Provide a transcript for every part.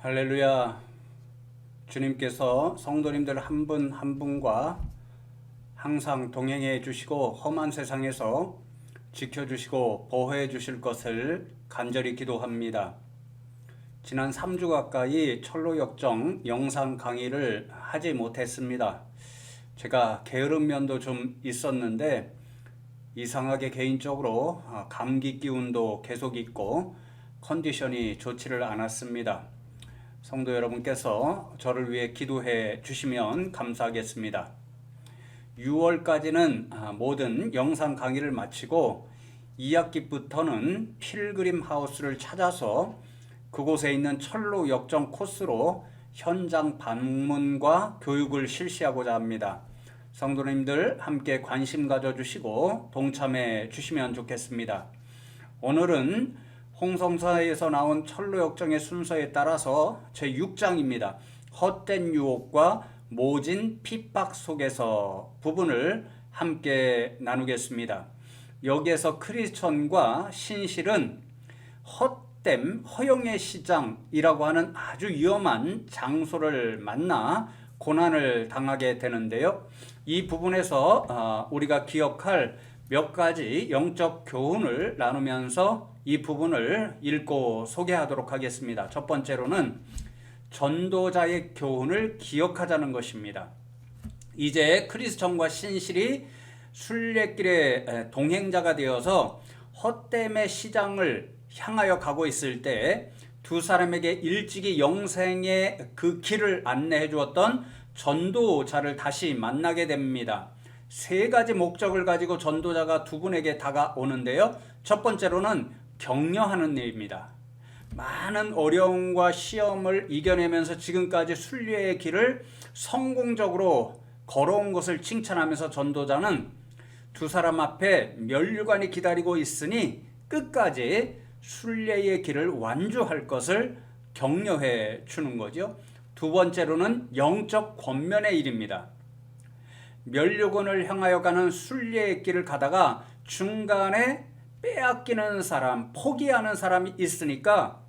할렐루야. 주님께서 성도님들 한 분 한 분과 항상 동행해 주시고 험한 세상에서 지켜주시고 보호해 주실 것을 간절히 기도합니다. 지난 3주 가까이 철로역정 영상 강의를 하지 못했습니다. 제가 게으른 면도 좀 있었는데 이상하게 개인적으로 감기 기운도 계속 있고 컨디션이 좋지를 않았습니다. 성도 여러분께서 저를 위해 기도해 주시면 감사하겠습니다. 6월까지는 모든 영상 강의를 마치고 2학기부터는 필그림 하우스를 찾아서 그곳에 있는 철로 역정 코스로 현장 방문과 교육을 실시하고자 합니다. 성도님들 함께 관심 가져주시고 동참해 주시면 좋겠습니다. 오늘은 홍성사에서 나온 철로역정의 순서에 따라서 제6장입니다. 헛된 유혹과 모진 핍박 속에서 부분을 함께 나누겠습니다. 여기에서 크리스천과 신실은 헛됨, 허영의 시장이라고 하는 아주 위험한 장소를 만나 고난을 당하게 되는데요. 이 부분에서 우리가 기억할 몇 가지 영적 교훈을 나누면서 이 부분을 읽고 소개하도록 하겠습니다. 첫 번째로는 전도자의 교훈을 기억하자는 것입니다. 이제 크리스천과 신실이 순례길의 동행자가 되어서 헛됨의 시장을 향하여 가고 있을 때 두 사람에게 일찍이 영생의 그 길을 안내해 주었던 전도자를 다시 만나게 됩니다. 세 가지 목적을 가지고 전도자가 두 분에게 다가오는데요. 첫 번째로는 격려하는 일입니다. 많은 어려움과 시험을 이겨내면서 지금까지 순례의 길을 성공적으로 걸어온 것을 칭찬하면서 전도자는 두 사람 앞에 면류관이 기다리고 있으니 끝까지 순례의 길을 완주할 것을 격려해 주는 거죠. 두 번째로는 영적 권면의 일입니다. 면류관을 향하여 가는 순례의 길을 가다가 중간에 빼앗기는 사람, 포기하는 사람이 있으니까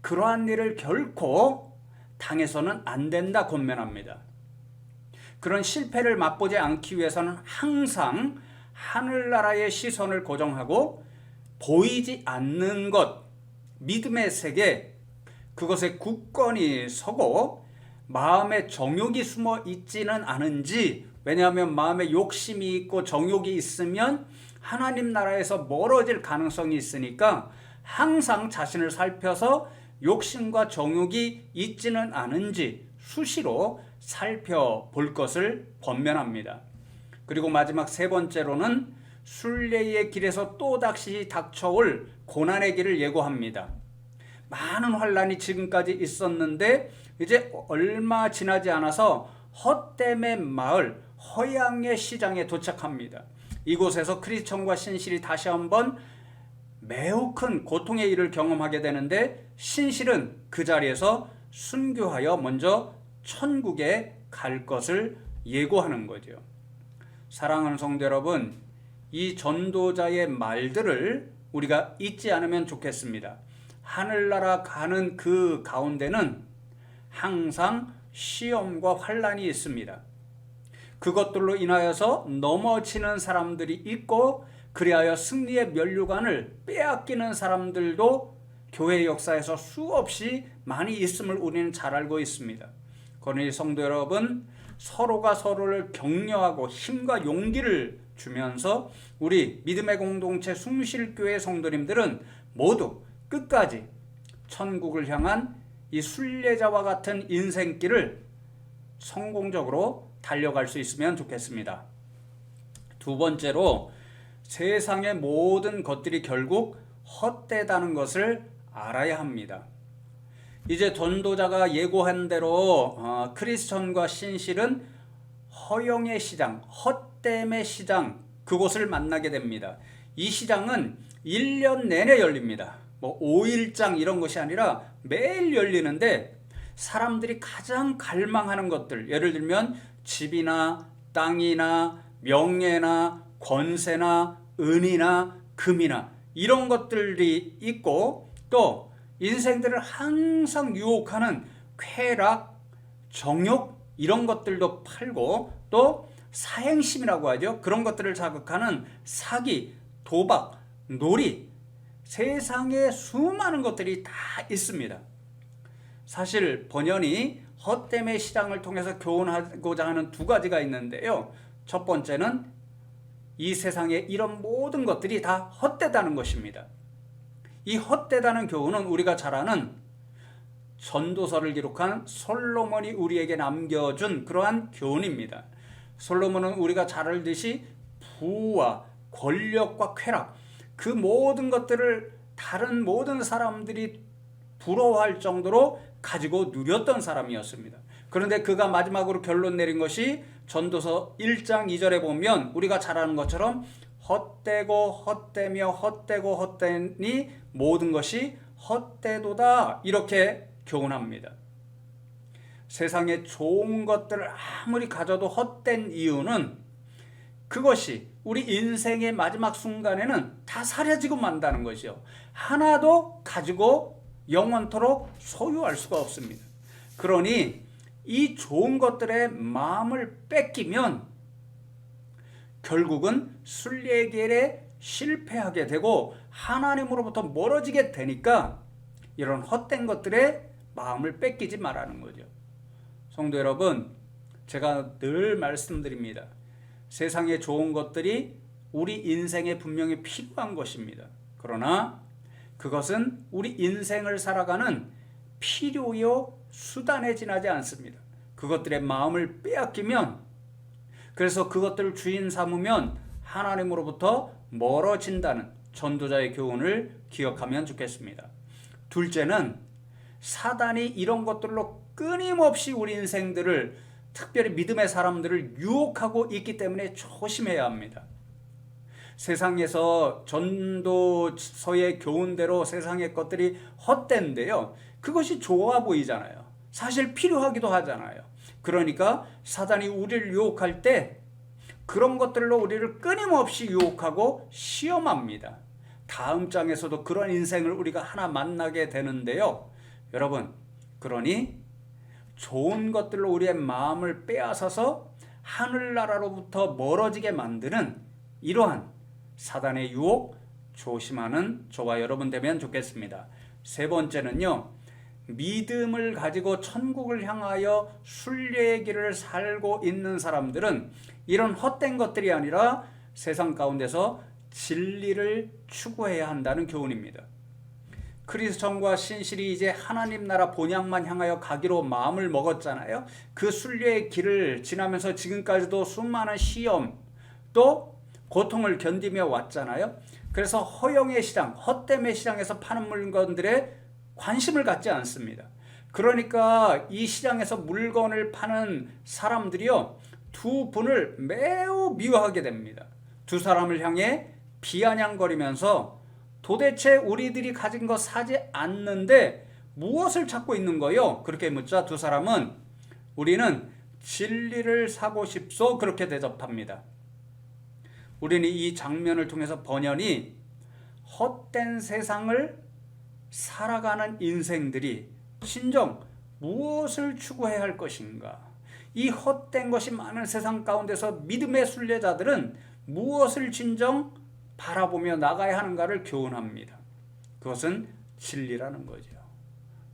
그러한 일을 결코 당해서는 안 된다 권면합니다. 그런 실패를 맛보지 않기 위해서는 항상 하늘나라의 시선을 고정하고 보이지 않는 것, 믿음의 세계, 그것에 굳건히 서고 마음에 정욕이 숨어 있지는 않은지, 왜냐하면 마음에 욕심이 있고 정욕이 있으면 하나님 나라에서 멀어질 가능성이 있으니까 항상 자신을 살펴서 욕심과 정욕이 있지는 않은지 수시로 살펴볼 것을 권면합니다. 그리고 마지막 세 번째로는 순례의 길에서 또다시 닥쳐올 고난의 길을 예고합니다. 많은 환란이 지금까지 있었는데 이제 얼마 지나지 않아서 헛됨의 마을, 허양의 시장에 도착합니다. 이곳에서 크리스천과 신실이 다시 한번 매우 큰 고통의 일을 경험하게 되는데 신실은 그 자리에서 순교하여 먼저 천국에 갈 것을 예고하는 거죠. 사랑하는 성도 여러분, 이 전도자의 말들을 우리가 잊지 않으면 좋겠습니다. 하늘나라 가는 그 가운데는 항상 시험과 환란이 있습니다. 그것들로 인하여서 넘어지는 사람들이 있고 그리하여 승리의 면류관을 빼앗기는 사람들도 교회 역사에서 수없이 많이 있음을 우리는 잘 알고 있습니다. 그러니 성도 여러분, 서로가 서로를 격려하고 힘과 용기를 주면서 우리 믿음의 공동체 숭실교회 성도님들은 모두 끝까지 천국을 향한 이 순례자와 같은 인생길을 성공적으로 달려갈 수 있으면 좋겠습니다. 두 번째로 세상의 모든 것들이 결국 헛되다는 것을 알아야 합니다. 이제 전도자가 예고한 대로 크리스천과 신실은 허영의 시장, 헛됨의 시장, 그곳을 만나게 됩니다. 이 시장은 1년 내내 열립니다. 5일장 이런 것이 아니라 매일 열리는데 사람들이 가장 갈망하는 것들, 예를 들면 집이나 땅이나 명예나 권세나 은이나 금이나 이런 것들이 있고 또 인생들을 항상 유혹하는 쾌락, 정욕 이런 것들도 팔고 또 사행심이라고 하죠. 그런 것들을 자극하는 사기, 도박, 놀이, 세상에 수많은 것들이 다 있습니다. 사실 번연이 헛됨의 시장을 통해서 교훈하고자 하는 두 가지가 있는데요. 첫 번째는 이 세상에 이런 모든 것들이 다 헛되다는 것입니다. 이 헛되다는 교훈은 우리가 잘 아는 전도서를 기록한 솔로몬이 우리에게 남겨준 그러한 교훈입니다. 솔로몬은 우리가 잘 알듯이 부와 권력과 쾌락, 그 모든 것들을 다른 모든 사람들이 부러워할 정도로 가지고 누렸던 사람이었습니다. 그런데 그가 마지막으로 결론 내린 것이 전도서 1장 2절에 보면 우리가 잘 아는 것처럼 헛되고 헛되며 헛되고 헛되니 모든 것이 헛되도다 이렇게 교훈합니다. 세상에 좋은 것들을 아무리 가져도 헛된 이유는 그것이 우리 인생의 마지막 순간에는 다 사라지고 만다는 것이요. 하나도 가지고 영원토록 소유할 수가 없습니다. 그러니 이 좋은 것들의 마음을 뺏기면 결국은 순례길에 실패하게 되고 하나님으로부터 멀어지게 되니까 이런 헛된 것들의 마음을 뺏기지 말라는 거죠. 성도 여러분, 제가 늘 말씀드립니다. 세상에 좋은 것들이 우리 인생에 분명히 필요한 것입니다. 그러나 그것은 우리 인생을 살아가는 필요요 수단에 지나지 않습니다. 그것들의 마음을 빼앗기면, 그래서 그것들을 주인 삼으면 하나님으로부터 멀어진다는 전도자의 교훈을 기억하면 좋겠습니다. 둘째는 사단이 이런 것들로 끊임없이 우리 인생들을, 특별히 믿음의 사람들을 유혹하고 있기 때문에 조심해야 합니다. 세상에서 전도서의 교훈대로 세상의 것들이 헛된데요. 그것이 좋아 보이잖아요. 사실 필요하기도 하잖아요. 그러니까 사단이 우리를 유혹할 때 그런 것들로 우리를 끊임없이 유혹하고 시험합니다. 다음 장에서도 그런 인생을 우리가 하나 만나게 되는데요. 여러분, 그러니 좋은 것들로 우리의 마음을 빼앗아서 하늘나라로부터 멀어지게 만드는 이러한 사단의 유혹 조심하는 저와 여러분 되면 좋겠습니다. 세 번째는요, 믿음을 가지고 천국을 향하여 순례의 길을 살고 있는 사람들은 이런 헛된 것들이 아니라 세상 가운데서 진리를 추구해야 한다는 교훈입니다. 크리스천과 신실이 이제 하나님 나라 본향만 향하여 가기로 마음을 먹었잖아요. 그 순례의 길을 지나면서 지금까지도 수많은 시험 또 고통을 견디며 왔잖아요. 그래서 허영의 시장, 헛됨의 시장에서 파는 물건들에 관심을 갖지 않습니다. 그러니까 이 시장에서 물건을 파는 사람들이요, 두 분을 매우 미워하게 됩니다. 두 사람을 향해 비아냥거리면서 도대체 우리들이 가진 거 사지 않는데 무엇을 찾고 있는 거요? 그렇게 묻자 두 사람은 우리는 진리를 사고 싶소 그렇게 대답합니다. 우리는 이 장면을 통해서 번연히 헛된 세상을 살아가는 인생들이 진정 무엇을 추구해야 할 것인가? 이 헛된 것이 많은 세상 가운데서 믿음의 순례자들은 무엇을 진정 바라보며 나가야 하는가를 교훈합니다. 그것은 진리라는 거죠.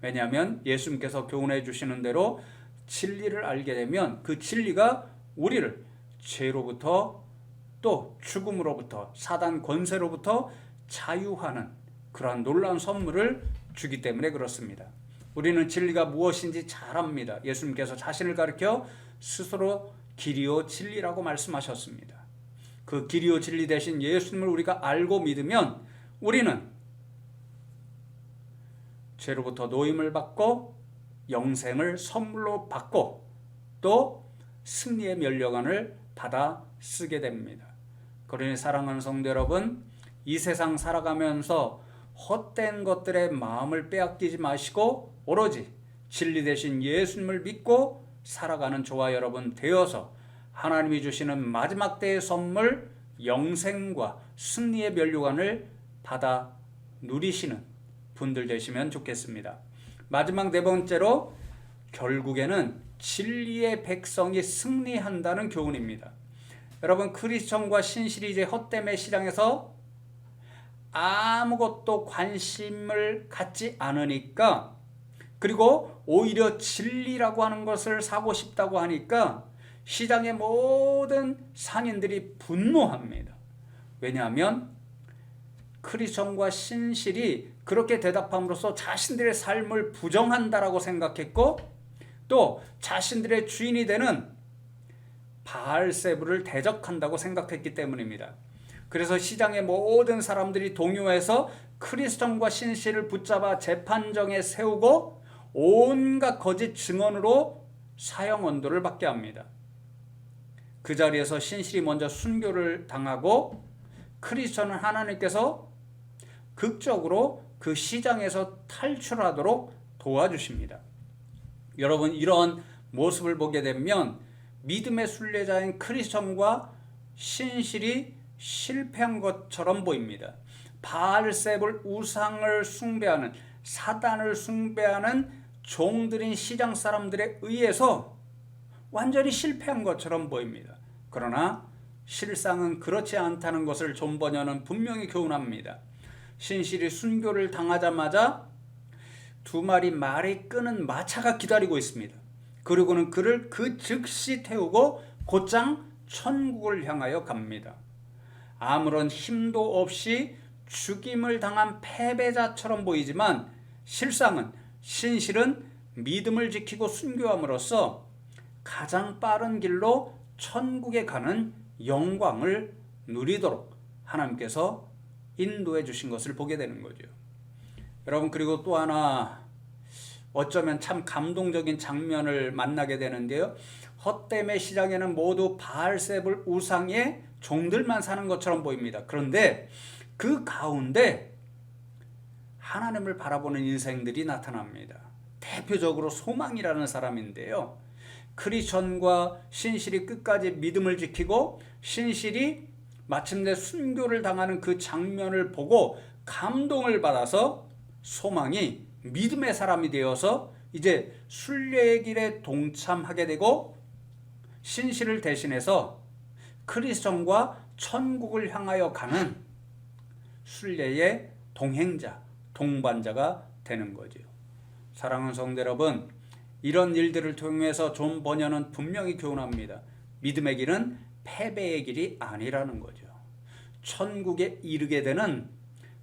왜냐하면 예수님께서 교훈해 주시는 대로 진리를 알게 되면 그 진리가 우리를 죄로부터 또 죽음으로부터 사단 권세로부터 자유하는 그러한 놀라운 선물을 주기 때문에 그렇습니다. 우리는 진리가 무엇인지 잘 압니다. 예수님께서 자신을 가리켜 스스로 길이요 진리라고 말씀하셨습니다. 그 길이요 진리 되신 예수님을 우리가 알고 믿으면 우리는 죄로부터 노임을 받고 영생을 선물로 받고 또 승리의 면류관을 받아 쓰게 됩니다. 그러니 사랑하는 성도 여러분, 이 세상 살아가면서 헛된 것들의 마음을 빼앗기지 마시고 오로지 진리 되신 예수님을 믿고 살아가는 저와 여러분 되어서 하나님이 주시는 마지막 때의 선물 영생과 승리의 면류관을 받아 누리시는 분들 되시면 좋겠습니다. 마지막 네 번째로 결국에는 진리의 백성이 승리한다는 교훈입니다. 여러분, 크리스천과 신실이 이제 헛됨의 시장에서 아무것도 관심을 갖지 않으니까, 그리고 오히려 진리라고 하는 것을 사고 싶다고 하니까 시장의 모든 상인들이 분노합니다. 왜냐하면 크리스천과 신실이 그렇게 대답함으로써 자신들의 삶을 부정한다라고 생각했고, 또 자신들의 주인이 되는 바알세불을 대적한다고 생각했기 때문입니다. 그래서 시장의 모든 사람들이 동요해서 크리스천과 신실을 붙잡아 재판정에 세우고 온갖 거짓 증언으로 사형 언도를 받게 합니다. 그 자리에서 신실이 먼저 순교를 당하고, 크리스천은 하나님께서 극적으로 그 시장에서 탈출하도록 도와주십니다. 여러분, 이런 모습을 보게 되면 믿음의 순례자인 크리스천과 신실이 실패한 것처럼 보입니다. 바알세불 우상을 숭배하는, 사단을 숭배하는 종들인 시장 사람들에 의해서 완전히 실패한 것처럼 보입니다. 그러나 실상은 그렇지 않다는 것을 존 번연은 분명히 교훈합니다. 신실이 순교를 당하자마자 두 마리 말이 끄는 마차가 기다리고 있습니다. 그리고는 그를 그 즉시 태우고 곧장 천국을 향하여 갑니다. 아무런 힘도 없이 죽임을 당한 패배자처럼 보이지만 실상은 신실은 믿음을 지키고 순교함으로써 가장 빠른 길로 천국에 가는 영광을 누리도록 하나님께서 인도해 주신 것을 보게 되는 거죠. 여러분, 그리고 또 하나 어쩌면 참 감동적인 장면을 만나게 되는데요. 헛됨의 시장에는 모두 바알세불 우상의 종들만 사는 것처럼 보입니다. 그런데 그 가운데 하나님을 바라보는 인생들이 나타납니다. 대표적으로 소망이라는 사람인데요. 크리스천과 신실이 끝까지 믿음을 지키고 신실이 마침내 순교를 당하는 그 장면을 보고 감동을 받아서 소망이 믿음의 사람이 되어서 이제 순례의 길에 동참하게 되고, 신실을 대신해서 크리스천과 천국을 향하여 가는 순례의 동행자, 동반자가 되는 거죠. 사랑하는 성도 여러분, 이런 일들을 통해서 존 번연은 분명히 교훈합니다. 믿음의 길은 패배의 길이 아니라는 거죠. 천국에 이르게 되는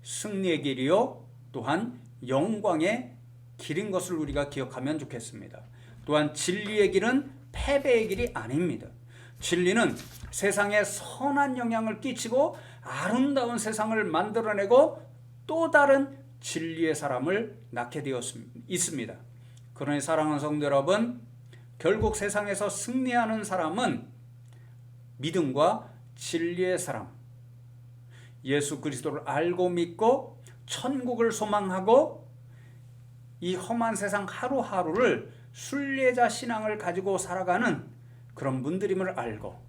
승리의 길이요, 또한 영광의 길인 것을 우리가 기억하면 좋겠습니다. 또한 진리의 길은 패배의 길이 아닙니다. 진리는 세상에 선한 영향을 끼치고 아름다운 세상을 만들어내고 또 다른 진리의 사람을 낳게 되어 있습니다. 그러니 사랑하는 성도 여러분, 결국 세상에서 승리하는 사람은 믿음과 진리의 사람, 예수 그리스도를 알고 믿고 천국을 소망하고 이 험한 세상 하루하루를 순례자 신앙을 가지고 살아가는 그런 분들임을 알고,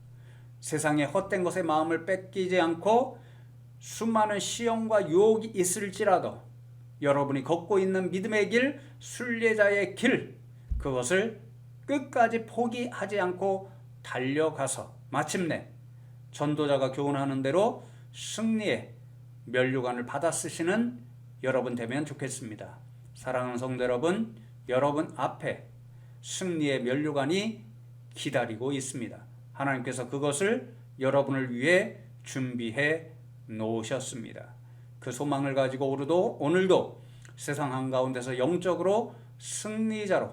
세상의 헛된 것에 마음을 뺏기지 않고 수많은 시험과 유혹이 있을지라도 여러분이 걷고 있는 믿음의 길, 순례자의 길, 그것을 끝까지 포기하지 않고 달려가서 마침내 전도자가 교훈하는 대로 승리의 면류관을 받아 쓰시는 여러분 되면 좋겠습니다. 사랑하는 성도 여러분, 여러분 앞에 승리의 면류관이 기다리고 있습니다. 하나님께서 그것을 여러분을 위해 준비해 놓으셨습니다. 그 소망을 가지고 오늘도 세상 한가운데서 영적으로 승리자로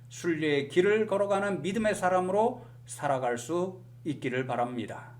순례의 길을 걸어가는 믿음의 사람으로 살아갈 수 있기를 바랍니다.